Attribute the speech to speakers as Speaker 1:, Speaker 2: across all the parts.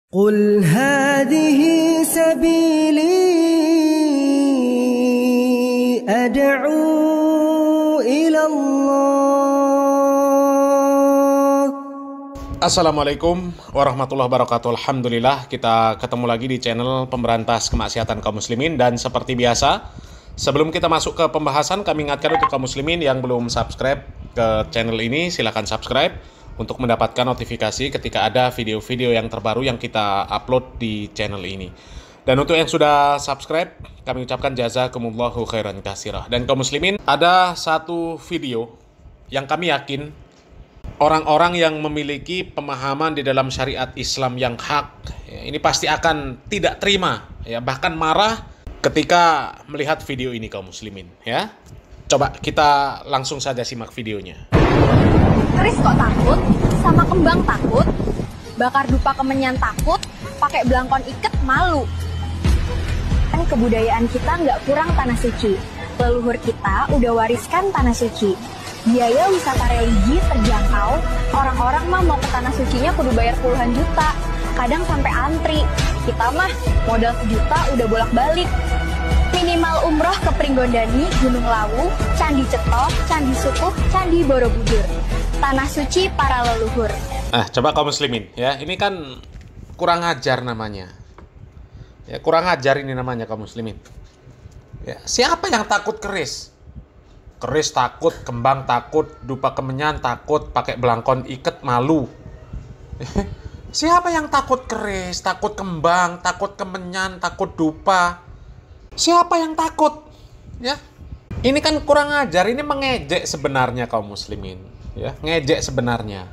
Speaker 1: قل هذه سبيلي أدعو إلى الله.
Speaker 2: Assalamualaikum warahmatullahi wabarakatuh. Alhamdulillah kita ketemu lagi di channel pemberantas kemaksiatan kaum muslimin. Dan seperti biasa, sebelum kita masuk ke pembahasan, kami ingatkan untuk kaum muslimin yang belum subscribe ke channel ini, silahkan subscribe untuk mendapatkan notifikasi ketika ada video-video yang terbaru yang kita upload di channel ini. Dan untuk yang sudah subscribe, kami ucapkan jazakumullahu khairan katsirah. Dan kaum muslimin, ada satu video yang kami yakin orang-orang yang memiliki pemahaman di dalam syariat Islam yang hak, ya, ini pasti akan tidak terima, ya, bahkan marah ketika melihat video ini kaum muslimin, ya. Coba kita langsung saja simak videonya.
Speaker 3: Keris kok takut, sama kembang takut, bakar dupa kemenyan takut, pakai belangkon iket malu. Kan kebudayaan kita nggak kurang tanah suci. Leluhur kita udah wariskan tanah suci. Biaya wisata religi terjangkau, orang-orang mah mau ke tanah sucinya kudu bayar puluhan juta, kadang sampai antri. Kita mah modal sejuta udah bolak-balik. Minimal umroh ke Pringgondani, Gunung Lawu, Candi Cetok, Candi Sukuh, Candi Borobudur. Tanah suci para leluhur.
Speaker 2: Coba kaum muslimin, ya, ini kan kurang ajar namanya. Ya, kurang ajar ini namanya kaum muslimin. Ya, siapa yang takut keris? Keris takut, kembang takut, dupa kemenyan takut, pakai belangkon iket malu. Siapa yang takut keris, takut kembang, takut kemenyan, takut dupa? Siapa yang takut? Ya. Ini kan kurang ajar, ini mengejek sebenarnya kaum muslimin, ya, ngejek sebenarnya.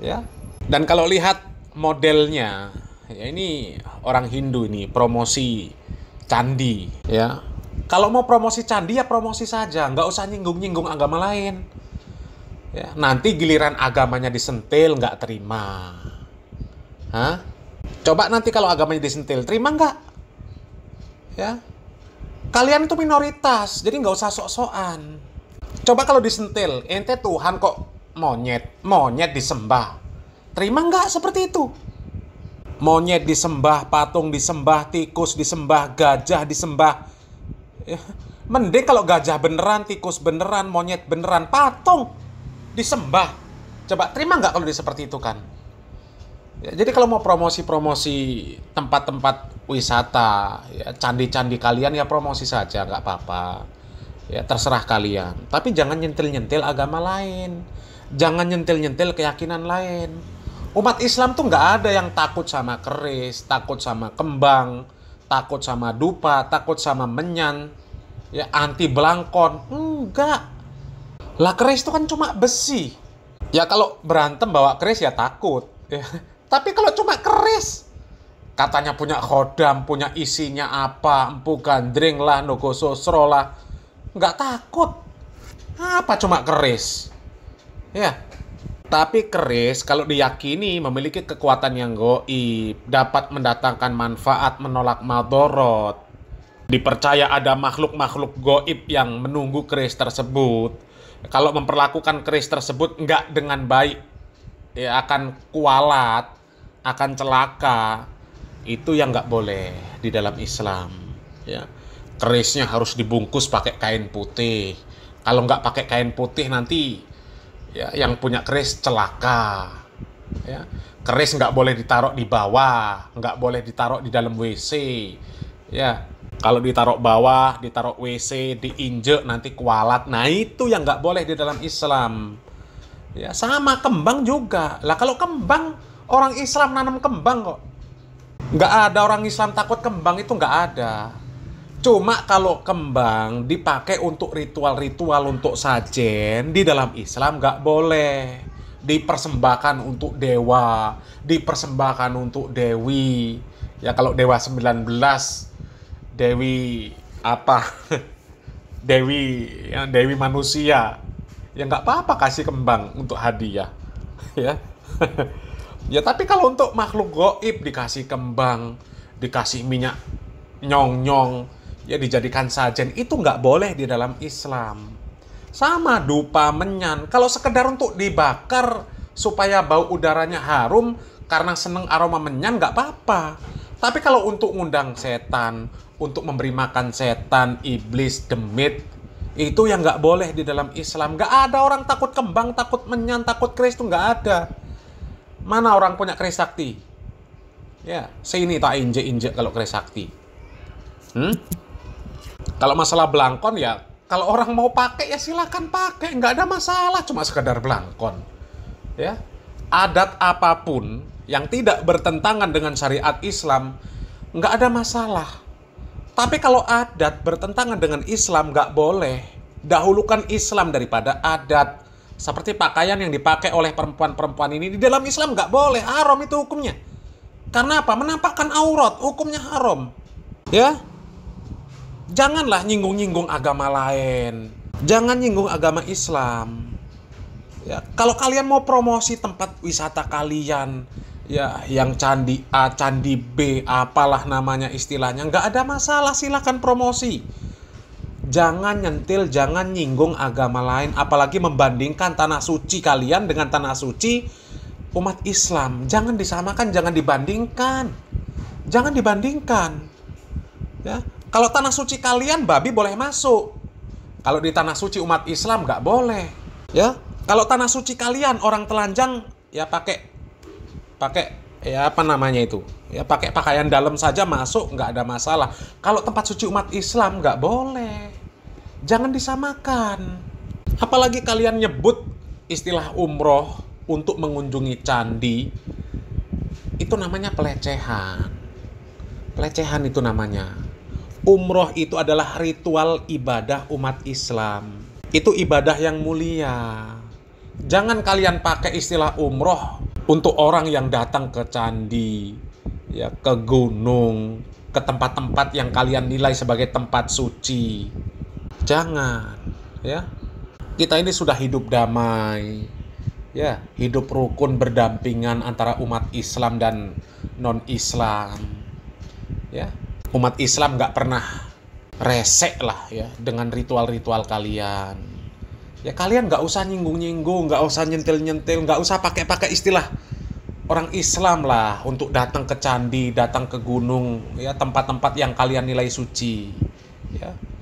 Speaker 2: Ya. Dan kalau lihat modelnya, ya, ini orang Hindu ini promosi candi, ya. Kalau mau promosi candi ya promosi saja, nggak usah nyinggung-nyinggung agama lain. Ya, nanti giliran agamanya disentil nggak terima. Hah? Coba nanti kalau agamanya disentil, terima nggak? Ya. Kalian itu minoritas, jadi nggak usah sok-sokan. Coba kalau disentil, ente Tuhan kok monyet disembah. Terima nggak seperti itu? Monyet disembah, patung disembah, tikus disembah, gajah disembah. Ya, mending kalau gajah beneran, tikus beneran, monyet beneran, patung disembah. Coba terima nggak kalau seperti itu kan? Ya, jadi kalau mau promosi-promosi tempat-tempat wisata, ya, candi-candi kalian ya promosi saja, nggak apa-apa. Ya, terserah kalian. Tapi jangan nyentil-nyentil agama lain. Jangan nyentil-nyentil keyakinan lain. Umat Islam tuh nggak ada yang takut sama keris, takut sama kembang, takut sama dupa, takut sama menyan, ya, anti belangkon. Enggak. Lah keris itu kan cuma besi. Ya kalau berantem bawa keris ya takut. Ya. Tapi kalau cuma keris, katanya punya khodam, punya isinya apa, empu gandring lah, nogo sosro lah, nggak takut. Apa cuma keris? Ya. Tapi keris kalau diyakini memiliki kekuatan yang gaib, dapat mendatangkan manfaat, menolak madorot. Dipercaya ada makhluk-makhluk gaib yang menunggu keris tersebut. Kalau memperlakukan keris tersebut nggak dengan baik, ya akan kualat, akan celaka. Itu yang nggak boleh di dalam Islam. Ya. Kerisnya harus dibungkus pakai kain putih. Kalau nggak pakai kain putih nanti, ya, yang punya keris celaka. Ya. Keris nggak boleh ditaruh di bawah, nggak boleh ditaruh di dalam WC. Ya. Kalau ditaruh bawah, ditaruh WC, diinjek nanti kualat. Nah itu yang nggak boleh di dalam Islam. Ya, sama kembang juga. Lah kalau kembang, orang Islam nanam kembang kok. Nggak ada orang Islam takut kembang, itu nggak ada. Cuma kalau kembang dipakai untuk ritual-ritual, untuk sajen, di dalam Islam nggak boleh. Dipersembahkan untuk dewa, dipersembahkan untuk dewi. Ya kalau dewa 19, dewi apa? Dewi, ya, dewi manusia. Ya nggak apa-apa kasih kembang untuk hadiah. Ya. Ya tapi kalau untuk makhluk gaib dikasih kembang, dikasih minyak nyong-nyong, ya dijadikan sajen, itu nggak boleh di dalam Islam. Sama dupa menyan, kalau sekedar untuk dibakar supaya bau udaranya harum, karena seneng aroma menyan nggak apa-apa. Tapi kalau untuk ngundang setan, untuk memberi makan setan, iblis, demit, itu yang nggak boleh di dalam Islam. Nggak ada orang takut kembang, takut menyan, takut keris, itu nggak ada. Mana orang punya keris sakti? Ya, sini tak injek-injek kalau keris sakti. Kalau masalah belangkon ya, kalau orang mau pakai ya silakan pakai, nggak ada masalah, cuma sekedar belangkon. Ya, adat apapun yang tidak bertentangan dengan syariat Islam nggak ada masalah. Tapi kalau adat bertentangan dengan Islam nggak boleh. Dahulukan Islam daripada adat. Seperti pakaian yang dipakai oleh perempuan-perempuan ini di dalam Islam nggak boleh, haram itu hukumnya. Karena apa? Menampakkan aurat, hukumnya haram. Ya, janganlah nyinggung-nyinggung agama lain. Jangan nyinggung agama Islam. Ya, kalau kalian mau promosi tempat wisata kalian, ya yang candi A, candi B, apalah namanya istilahnya, nggak ada masalah, silakan promosi. Jangan nyentil, jangan nyinggung agama lain, apalagi membandingkan tanah suci kalian dengan tanah suci umat Islam. Jangan disamakan, jangan dibandingkan. Jangan dibandingkan. Ya, kalau tanah suci kalian babi boleh masuk. Kalau di tanah suci umat Islam nggak boleh. Ya, kalau tanah suci kalian orang telanjang ya pakai ya apa namanya itu? Ya pakai pakaian dalam saja masuk, nggak ada masalah. Kalau tempat suci umat Islam nggak boleh. Jangan disamakan. Apalagi kalian nyebut istilah umroh untuk mengunjungi candi. Itu namanya pelecehan. Pelecehan itu namanya. Umroh itu adalah ritual ibadah umat Islam. Itu ibadah yang mulia. Jangan kalian pakai istilah umroh untuk orang yang datang ke candi, ya ke gunung, ke tempat-tempat yang kalian nilai sebagai tempat suci. Jangan, ya. Kita ini sudah hidup damai, ya, hidup rukun berdampingan antara umat Islam dan non-Islam. Ya, umat Islam nggak pernah resek lah ya dengan ritual-ritual kalian. Ya kalian nggak usah nyinggung-nyinggung, nggak usah nyentil-nyentil, nggak usah pakai istilah orang Islam lah untuk datang ke candi, datang ke gunung, ya tempat-tempat yang kalian nilai suci.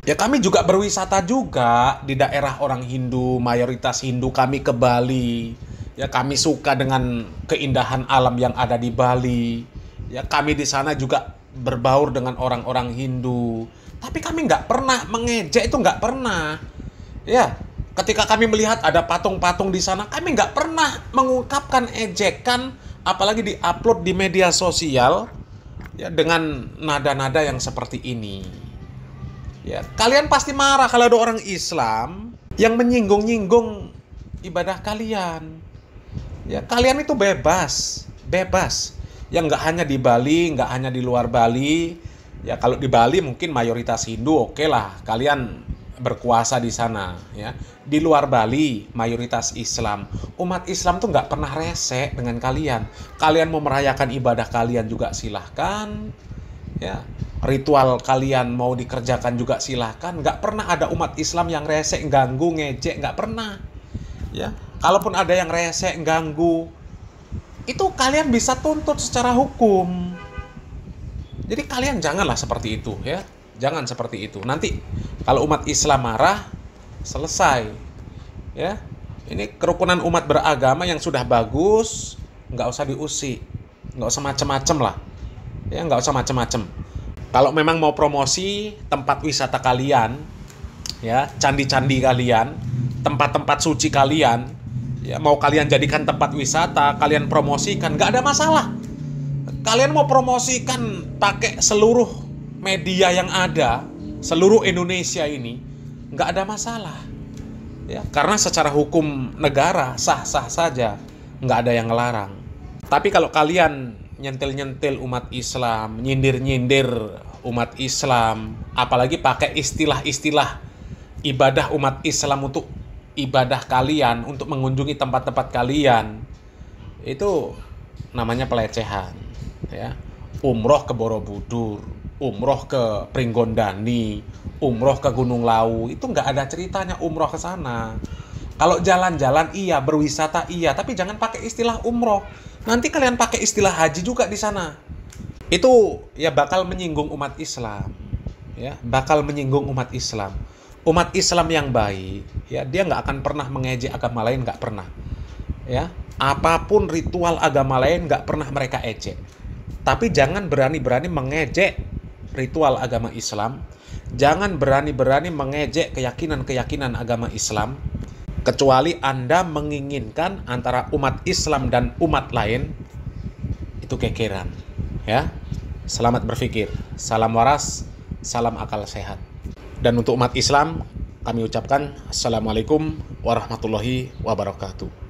Speaker 2: Ya kami juga berwisata juga di daerah orang Hindu, mayoritas Hindu, kami ke Bali. Ya kami suka dengan keindahan alam yang ada di Bali. Ya kami di sana juga berbaur dengan orang-orang Hindu. Tapi kami nggak pernah mengejek, itu nggak pernah. Ya, ketika kami melihat ada patung-patung di sana, kami nggak pernah mengungkapkan ejekan, apalagi di-upload di media sosial, ya dengan nada-nada yang seperti ini. Ya, kalian pasti marah kalau ada orang Islam yang menyinggung-nyinggung ibadah kalian. Ya, kalian itu bebas. Yang nggak hanya di Bali, nggak hanya di luar Bali. Ya, kalau di Bali mungkin mayoritas Hindu, oke lah, kalian berkuasa di sana. Ya, di luar Bali mayoritas Islam. Umat Islam tuh nggak pernah resek dengan kalian. Kalian mau merayakan ibadah kalian juga silahkan. Ya, ritual kalian mau dikerjakan juga silahkan. Nggak pernah ada umat Islam yang resek, ganggu, ngejek, nggak pernah. Ya, kalaupun ada yang resek, ganggu, itu kalian bisa tuntut secara hukum. Jadi kalian janganlah seperti itu ya. Jangan seperti itu. Nanti kalau umat Islam marah, selesai. Ya. Ini kerukunan umat beragama yang sudah bagus, nggak usah diusik. Nggak usah macem-macem lah. Ya, nggak usah macem-macem. Kalau memang mau promosi tempat wisata kalian, ya, candi-candi kalian, tempat-tempat suci kalian, ya, mau kalian jadikan tempat wisata, kalian promosikan, nggak ada masalah. Kalian mau promosikan pakai seluruh media yang ada, seluruh Indonesia ini, nggak ada masalah. Ya, karena secara hukum negara sah-sah saja, nggak ada yang ngelarang. Tapi kalau kalian nyentil-nyentil umat Islam, nyindir-nyindir umat Islam, apalagi pakai istilah-istilah ibadah umat Islam untuk ibadah kalian, untuk mengunjungi tempat-tempat kalian, itu namanya pelecehan. Ya, umroh ke Borobudur, umroh ke Pringgondani, umroh ke Gunung Lawu, itu nggak ada ceritanya umroh ke sana. Kalau jalan-jalan iya, berwisata iya, tapi jangan pakai istilah umroh. Nanti kalian pakai istilah haji juga di sana. Itu ya bakal menyinggung umat Islam. Ya, bakal menyinggung umat Islam. Umat Islam yang baik, ya dia nggak akan pernah mengejek agama lain, nggak pernah. Ya, apapun ritual agama lain nggak pernah mereka ejek. Tapi jangan berani-berani mengejek ritual agama Islam. Jangan berani-berani mengejek keyakinan-keyakinan agama Islam. Kecuali Anda menginginkan antara umat Islam dan umat lain itu kekeran. Ya, selamat berpikir. Salam waras, salam akal sehat. Dan untuk umat Islam, kami ucapkan Assalamualaikum warahmatullahi wabarakatuh.